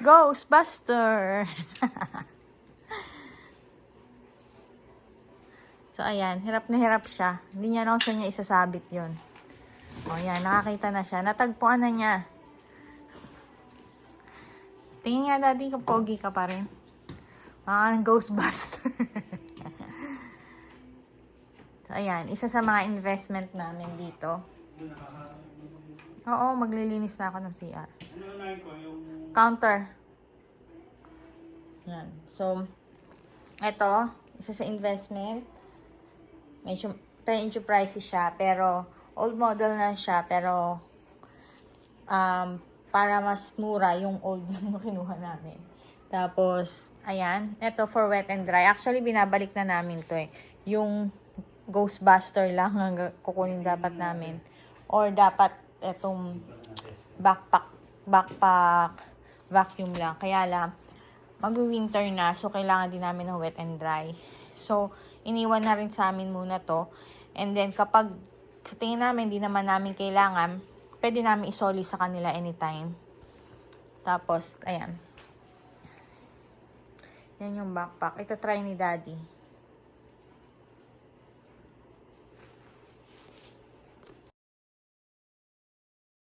Ghostbuster! So, ayan. Hirap na hirap siya. Hindi niya na kung saan niya isasabit yun. O, ayan. Nakakita na siya. Natagpuan na niya. Tingin nga, daddy, kapogi ka pa rin. Mga Ghostbuster. So, ayan. Isa sa mga investment namin dito. Oo, maglilinis na ako ng CR. Counter. Yan. So, eto, isa sa investment. Medyo pricey siya, pero old model na siya, pero para mas mura yung old yung kinuha namin. Tapos, ayan, eto for wet and dry. Actually, binabalik na namin to eh. Yung Ghostbuster lang ang kukunin dapat namin. Or dapat etong backpack vacuum lang. Kaya lang, mag-winter na, so kailangan din namin ng wet and dry. So, iniwan na rin sa amin muna to. And then, kapag sa tingin namin, hindi naman namin kailangan, pwede namin isoli sa kanila anytime. Tapos, ayan. Yan yung backpack. Ito try ni daddy.